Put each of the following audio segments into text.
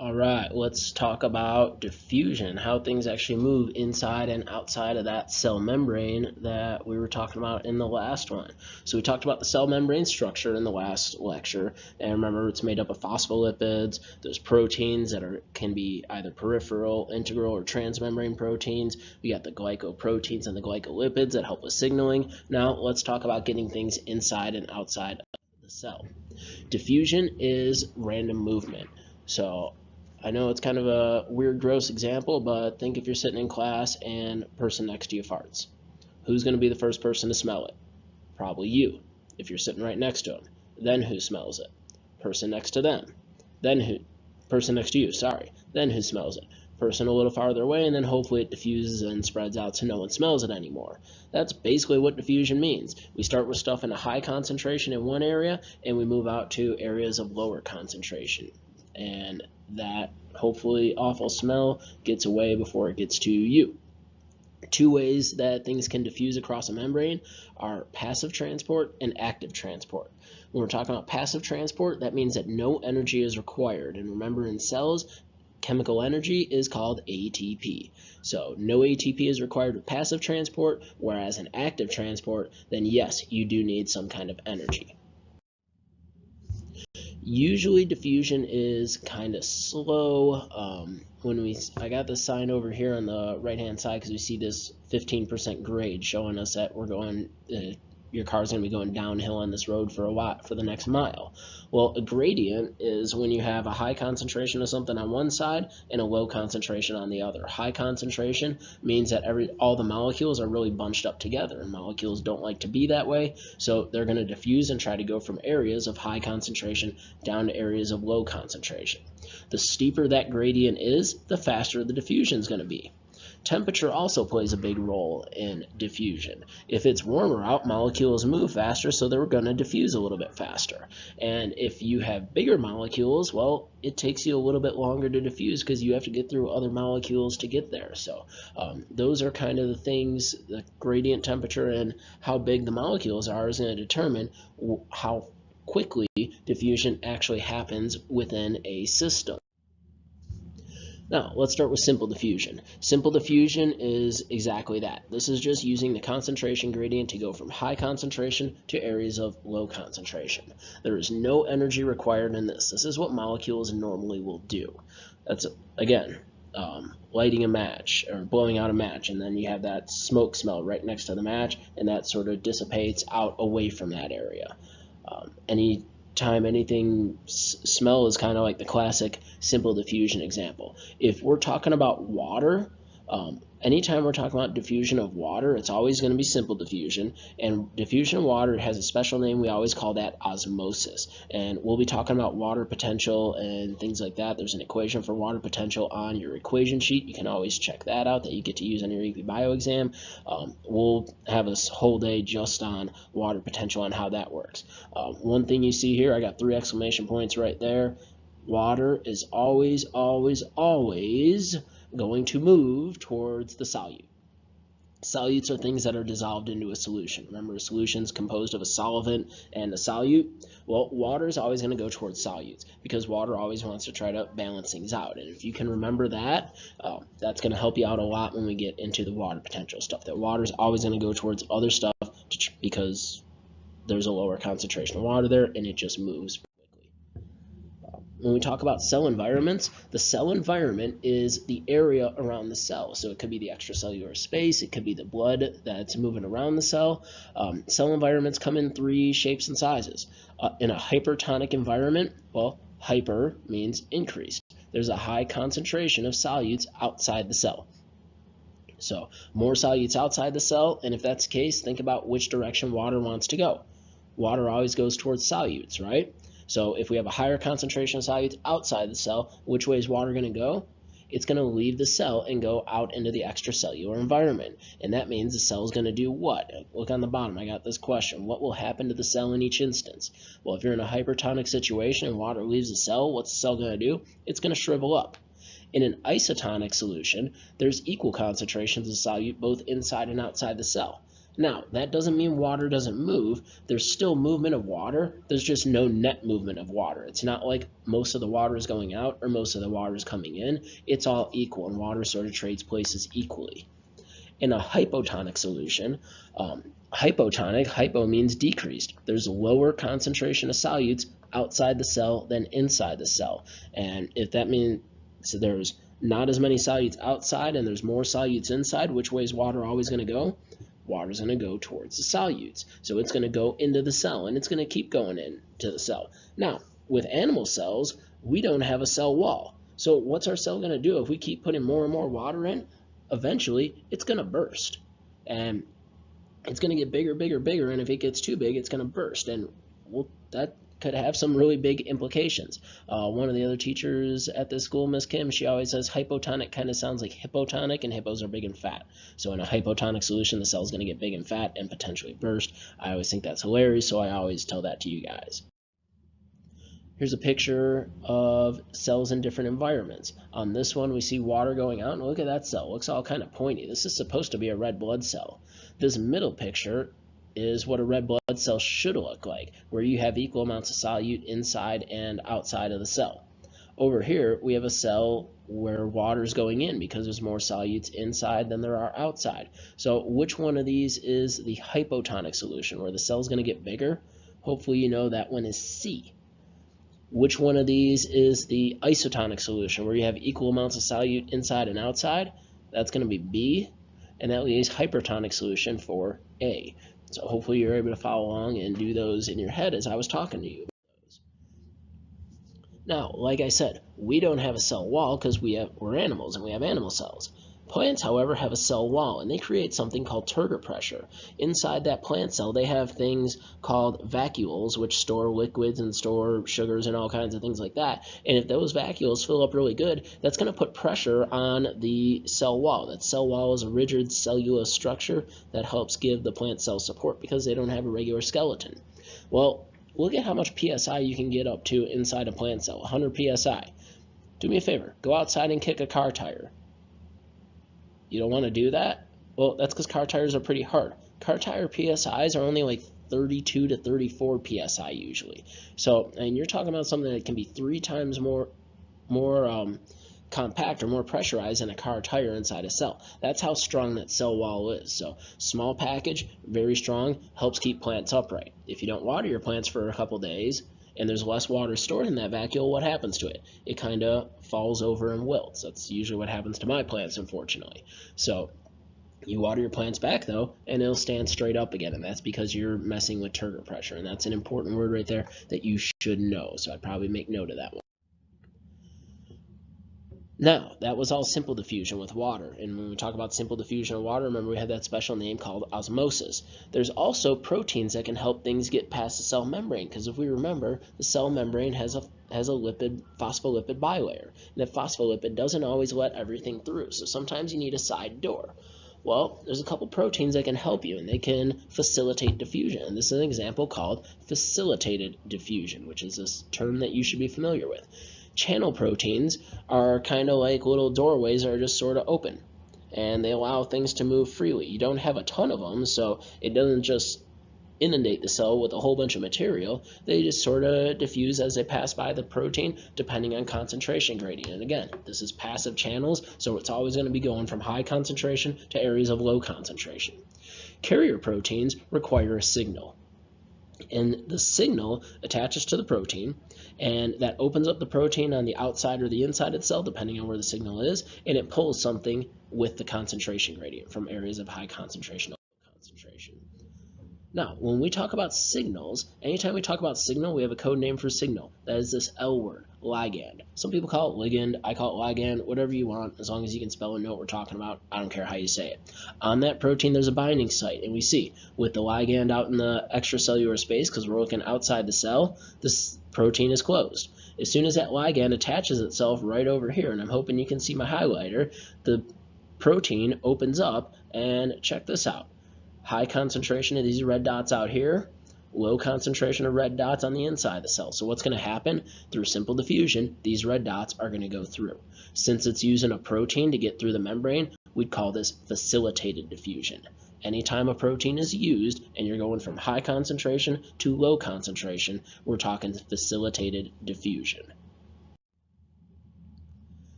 All right, let's talk about diffusion, how things actually move inside and outside of that cell membrane that we were talking about in the last one. So we talked about the cell membrane structure in the last lecture, and remember it's made up of phospholipids, those proteins that can be either peripheral, integral, or transmembrane proteins. We got the glycoproteins and the glycolipids that help with signaling. Now let's talk about getting things inside and outside of the cell. Diffusion is random movement. So I know it's kind of a weird, gross example, but think if you're sitting in class and the person next to you farts. Who's going to be the first person to smell it? Probably you, if you're sitting right next to them. Then who smells it? Person next to them. Then who? Person next to you, sorry. Then who smells it? Person a little farther away, and then hopefully it diffuses and spreads out so no one smells it anymore. That's basically what diffusion means. We start with stuff in a high concentration in one area, and we move out to areas of lower concentration. And that hopefully awful smell gets away before it gets to you. Two ways that things can diffuse across a membrane are passive transport and active transport. When we're talking about passive transport, that means that no energy is required. And remember, in cells, chemical energy is called ATP. So no ATP is required with passive transport, whereas in active transport, then yes, you do need some kind of energy. Usually diffusion is kind of slow. I got this sign over here on the right hand side because we see this 15% grade showing us that we're going your car's going to be going downhill on this road for a while, for the next mile. Well, a gradient is when you have a high concentration of something on one side and a low concentration on the other. High concentration means that all the molecules are really bunched up together, and molecules don't like to be that way, so they're going to diffuse and try to go from areas of high concentration down to areas of low concentration. The steeper that gradient is, the faster the diffusion is going to be. Temperature also plays a big role in diffusion. If it's warmer out, molecules move faster, so they're going to diffuse a little bit faster. And if you have bigger molecules, well, it takes you a little bit longer to diffuse because you have to get through other molecules to get there. So those are kind of the things, the gradient temperature and how big the molecules are is going to determine how quickly diffusion actually happens within a system. Now, let's start with simple diffusion. Simple diffusion is exactly that. This is just using the concentration gradient to go from high concentration to areas of low concentration. There is no energy required in this. This is what molecules normally will do. That's, again, lighting a match or blowing out a match, and then you have that smoke smell right next to the match, and that sort of dissipates out away from that area. Anytime anything smell is kind of like the classic simple diffusion example. If we're talking about water, anytime we're talking about diffusion of water, it's always going to be simple diffusion, and diffusion of water has a special name. We always call that osmosis, and we'll be talking about water potential and things like that. There's an equation for water potential on your equation sheet. You can always check that out, that you get to use on your EP Bio exam. We'll have this whole day just on water potential and how that works. One thing you see here, I got 3 exclamation points right there. Water is always, always, always going to move towards the solute. Solutes are things that are dissolved into a solution. Remember, a solution is composed of a solvent and a solute. Well, water is always going to go towards solutes because water always wants to try to balance things out. And if you can remember that, that's going to help you out a lot when we get into the water potential stuff. That water is always going to go towards other stuff because there's a lower concentration of water there, and it just moves. When we talk about cell environments, the cell environment is the area around the cell. So it could be the extracellular space, it could be the blood that's moving around the cell. Cell environments come in 3 shapes and sizes. In a hypertonic environment, well, hyper means increased. There's a high concentration of solutes outside the cell. So more solutes outside the cell, and if that's the case, think about which direction water wants to go. Water always goes towards solutes, right? So if we have a higher concentration of solutes outside the cell, which way is water going to go? It's going to leave the cell and go out into the extracellular environment. And that means the cell is going to do what? Look on the bottom, I got this question. What will happen to the cell in each instance? Well, if you're in a hypertonic situation and water leaves the cell, what's the cell going to do? It's going to shrivel up. In an isotonic solution, there's equal concentrations of solute both inside and outside the cell. Now, that doesn't mean water doesn't move. There's still movement of water. There's just no net movement of water. It's not like most of the water is going out or most of the water is coming in. It's all equal, and water sort of trades places equally. In a hypotonic solution, hypo means decreased. There's a lower concentration of solutes outside the cell than inside the cell. And if that means there's not as many solutes outside and there's more solutes inside, which way is water always going to go? Water's going to go towards the solutes. So it's going to go into the cell, and it's going to keep going into the cell. Now, with animal cells, we don't have a cell wall. So what's our cell going to do if we keep putting more and more water in? Eventually, it's going to burst. And it's going to get bigger, bigger, bigger, and if it gets too big, it's going to burst. And that could have some really big implications. One of the other teachers at this school, Miss Kim, she always says hypotonic kind of sounds like hippotonic, and hippos are big and fat. So in a hypotonic solution, the cell's going to get big and fat and potentially burst. I always think that's hilarious, so I always tell that to you guys. Here's a picture of cells in different environments. On this one, we see water going out, and look at that cell. It looks all kind of pointy. This is supposed to be a red blood cell. This middle picture is what a red blood cell should look like, where you have equal amounts of solute inside and outside of the cell. Over here, we have a cell where water is going in because there's more solutes inside than there are outside. So which one of these is the hypotonic solution, where the cell is going to get bigger? Hopefully you know that one is C. Which one of these is the isotonic solution, where you have equal amounts of solute inside and outside? That's going to be B, and that leaves hypertonic solution for A. So hopefully you're able to follow along and do those in your head as I was talking to you. Now, like I said, we don't have a cell wall because we're animals and we have animal cells. Plants, however, have a cell wall, and they create something called turgor pressure. Inside that plant cell, they have things called vacuoles, which store liquids and store sugars and all kinds of things like that. And if those vacuoles fill up really good, that's going to put pressure on the cell wall. That cell wall is a rigid cellulose structure that helps give the plant cell support because they don't have a regular skeleton. Well, look at how much PSI you can get up to inside a plant cell, 100 PSI. Do me a favor, go outside and kick a car tire. You don't want to do that? Well, that's because car tires are pretty hard. Car tire PSIs are only like 32 to 34 PSI usually. So, and you're talking about something that can be 3 times more compact or more pressurized than a car tire inside a cell. That's how strong that cell wall is. So, small package, very strong, helps keep plants upright. If you don't water your plants for a couple days, and there's less water stored in that vacuole, what happens to it? It kind of falls over and wilts. That's usually what happens to my plants, unfortunately. So you water your plants back, though, and it'll stand straight up again, and that's because you're messing with turgor pressure, and that's an important word right there that you should know, so I'd probably make note of that one. Now, that was all simple diffusion with water, and when we talk about simple diffusion of water, remember we had that special name called osmosis. There's also proteins that can help things get past the cell membrane, because if we remember, the cell membrane has a phospholipid bilayer, and that phospholipid doesn't always let everything through, so sometimes you need a side door. Well, there's a couple proteins that can help you, and they can facilitate diffusion, and this is an example called facilitated diffusion, which is a term that you should be familiar with. Channel proteins are kind of like little doorways that are just sort of open, and they allow things to move freely. You don't have a ton of them, so it doesn't just inundate the cell with a whole bunch of material. They just sort of diffuse as they pass by the protein, depending on concentration gradient. And again, this is passive channels, so it's always going to be going from high concentration to areas of low concentration. Carrier proteins require a signal, and the signal attaches to the protein, and that opens up the protein on the outside or the inside of the cell, depending on where the signal is, and it pulls something with the concentration gradient from areas of high concentration to low concentration. Now, when we talk about signals, anytime we talk about signal, we have a code name for signal. That is this L word, ligand. Some people call it ligand, I call it ligand, whatever you want, as long as you can spell and know what we're talking about. I don't care how you say it. On that protein, there's a binding site, and we see with the ligand out in the extracellular space, because we're looking outside the cell, this protein is closed. As soon as that ligand attaches itself right over here, and I'm hoping you can see my highlighter, the protein opens up, and check this out. High concentration of these red dots out here, low concentration of red dots on the inside of the cell. So what's going to happen? Through simple diffusion, these red dots are going to go through. Since it's using a protein to get through the membrane, we'd call this facilitated diffusion. Anytime a protein is used and you're going from high concentration to low concentration, we're talking facilitated diffusion.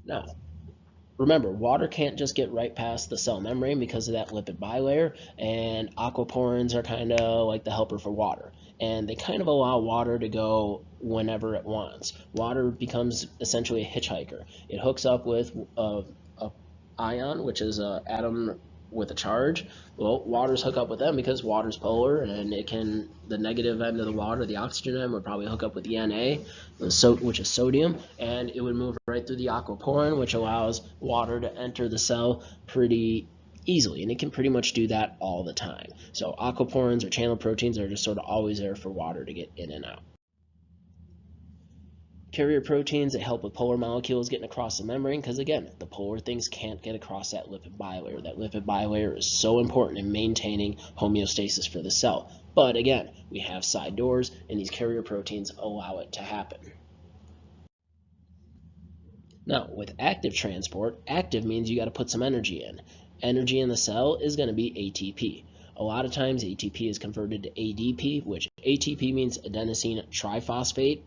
Now, remember, water can't just get right past the cell membrane because of that lipid bilayer, and aquaporins are kind of like the helper for water. And they kind of allow water to go whenever it wants. Water becomes essentially a hitchhiker. It hooks up with a ion, which is an atom with a charge. Well, waters hook up with them because water's polar, and the negative end of the water, the oxygen end, would probably hook up with the Na, which is sodium, and it would move right through the aquaporin, which allows water to enter the cell pretty easily, and it can pretty much do that all the time. So aquaporins or channel proteins are just sort of always there for water to get in and out. Carrier proteins, they help with polar molecules getting across the membrane because, again, the polar things can't get across that lipid bilayer. That lipid bilayer is so important in maintaining homeostasis for the cell. But again, we have side doors, and these carrier proteins allow it to happen. Now, with active transport, active means you got to put some energy in. Energy in the cell is going to be ATP. A lot of times ATP is converted to ADP, which ATP means adenosine triphosphate.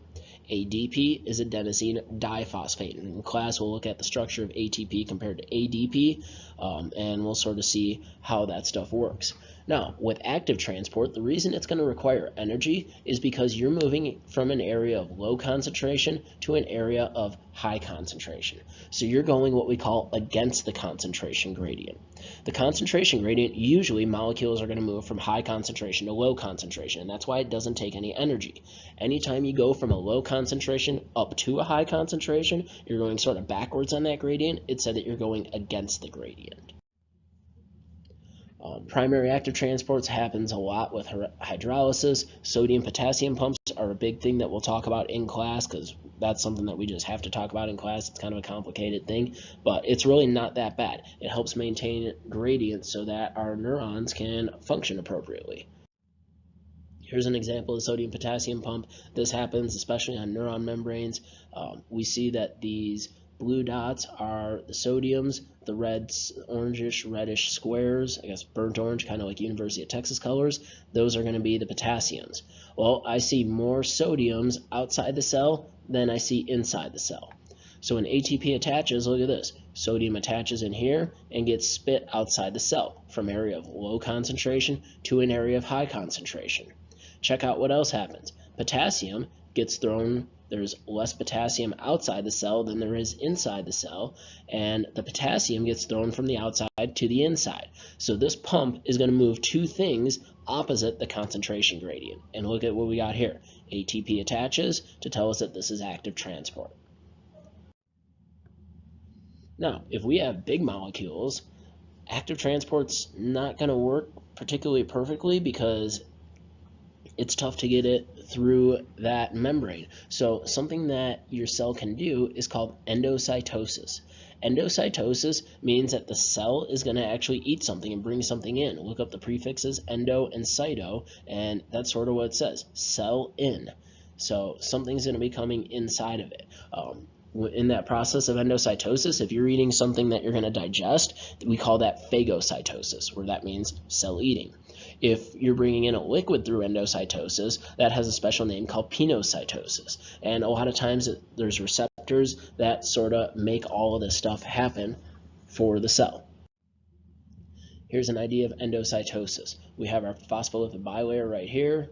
ADP is adenosine diphosphate. In class, we'll look at the structure of ATP compared to ADP, and we'll sort of see how that stuff works. Now, with active transport, the reason it's going to require energy is because you're moving from an area of low concentration to an area of high concentration. So you're going what we call against the concentration gradient. The concentration gradient, usually molecules are going to move from high concentration to low concentration, and that's why it doesn't take any energy. Anytime you go from a low concentration up to a high concentration, you're going sort of backwards on that gradient. It said that you're going against the gradient. Primary active transports happens a lot with hydrolysis. Sodium-potassium pumps are a big thing that we'll talk about in class because that's something that we just have to talk about in class. It's kind of a complicated thing, but it's really not that bad. It helps maintain gradients so that our neurons can function appropriately. Here's an example of the sodium-potassium pump. This happens especially on neuron membranes. We see that these blue dots are the sodiums, the red, orangish, reddish squares, I guess burnt orange, kind of like University of Texas colors, those are going to be the potassiums. Well, I see more sodiums outside the cell than I see inside the cell. So when ATP attaches, look at this, sodium attaches in here and gets spit outside the cell from an area of low concentration to an area of high concentration. Check out what else happens. Potassium gets thrown. There's less potassium outside the cell than there is inside the cell, and the potassium gets thrown from the outside to the inside. So this pump is going to move two things opposite the concentration gradient. And look at what we got here. ATP attaches to tell us that this is active transport. Now, if we have big molecules, active transport's not going to work particularly perfectly because it's tough to get it through that membrane. So something that your cell can do is called endocytosis. Endocytosis means that the cell is going to actually eat something and bring something in. Look up the prefixes endo and cyto, and that's sort of what it says, cell in. So something's going to be coming inside of it. In that process of endocytosis, if you're eating something that you're going to digest, we call that phagocytosis, where that means cell eating. If you're bringing in a liquid through endocytosis, that has a special name called pinocytosis. And a lot of times there's receptors that sort of make all of this stuff happen for the cell. Here's an idea of endocytosis. We have our phospholipid bilayer right here.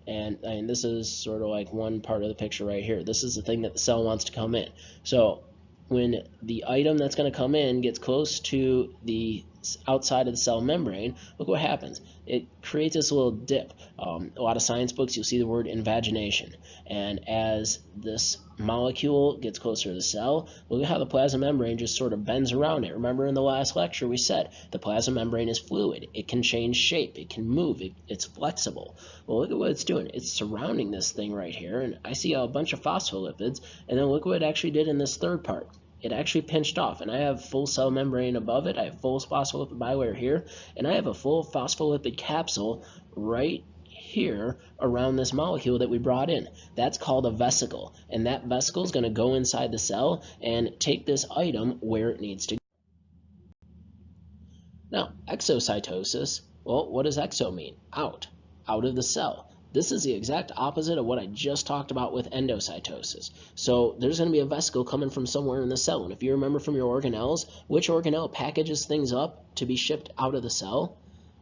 And this is sort of like one part of the picture right here. This is the thing that the cell wants to come in. So when the item that's going to come in gets close to the outside of the cell membrane, look what happens. It creates this little dip. A lot of science books, you'll see the word invagination. And as this molecule gets closer to the cell, look at how the plasma membrane just sort of bends around it. Remember in the last lecture we said the plasma membrane is fluid. It can change shape. It can move. It's flexible. Well, look at what it's doing. It's surrounding this thing right here, and I see a bunch of phospholipids, and then look what it actually did in this third part. It actually pinched off, and I have full cell membrane above it. I have full phospholipid bilayer here, and I have a full phospholipid capsule right here around this molecule that we brought in. That's called a vesicle, and that vesicle is going to go inside the cell and take this item where it needs to go. Now, exocytosis Well, what does exo mean? Out of the cell. This is the exact opposite of what I just talked about with endocytosis. So there's going to be a vesicle coming from somewhere in the cell. And if you remember from your organelles, which organelle packages things up to be shipped out of the cell?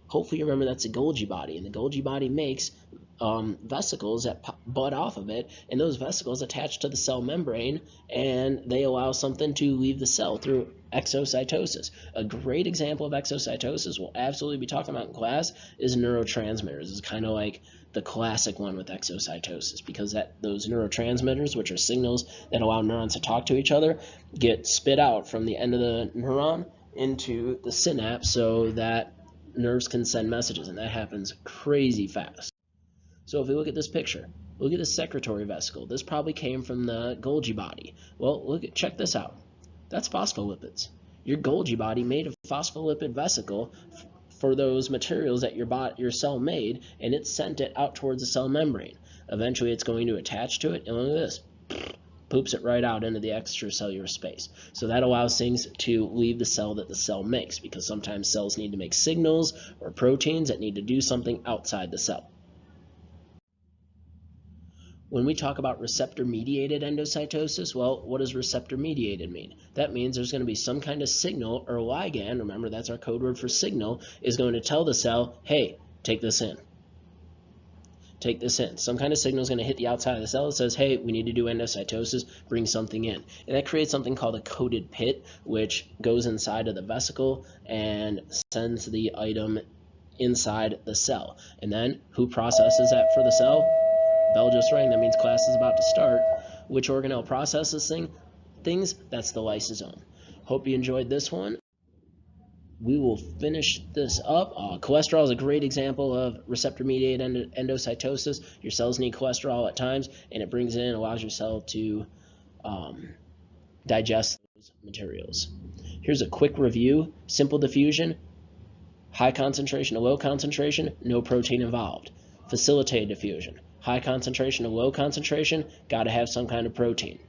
Hopefully you remember that's a Golgi body. And the Golgi body makes vesicles that bud off of it, and those vesicles attach to the cell membrane, and they allow something to leave the cell through exocytosis. A great example of exocytosis we'll absolutely be talking about in class is neurotransmitters. It's kind of like the classic one with exocytosis, because those neurotransmitters, which are signals that allow neurons to talk to each other, get spit out from the end of the neuron into the synapse so that nerves can send messages, and that happens crazy fast. So if we look at this picture, look at the secretory vesicle. This probably came from the Golgi body. Well, check this out. That's phospholipids. Your Golgi body made a phospholipid vesicle for those materials that your cell made, and it sent it out towards the cell membrane. Eventually, it's going to attach to it, and look at this. Poops it right out into the extracellular space. So that allows things to leave the cell that the cell makes, because sometimes cells need to make signals or proteins that need to do something outside the cell. When we talk about receptor-mediated endocytosis, well, what does receptor-mediated mean? That means there's going to be some kind of signal or ligand, remember that's our code word for signal, is going to tell the cell, hey, take this in. Take this in. Some kind of signal is going to hit the outside of the cell that says, hey, we need to do endocytosis, bring something in. And that creates something called a coated pit, which goes inside of the vesicle and sends the item inside the cell. And then who processes that for the cell? Bell just rang, that means class is about to start. Which organelle processes things? That's the lysosome. Hope you enjoyed this one. We will finish this up. Cholesterol is a great example of receptor-mediated endocytosis. Your cells need cholesterol at times, and it brings it in, allows your cell to digest those materials. Here's a quick review. Simple diffusion, high concentration to low concentration, no protein involved. Facilitated diffusion, high concentration to low concentration, got to have some kind of protein.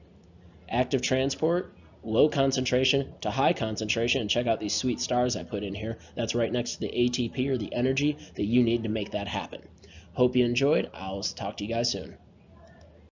Active transport, low concentration to high concentration, and check out these sweet stars I put in here. That's right next to the ATP, or the energy that you need to make that happen. Hope you enjoyed. I'll talk to you guys soon.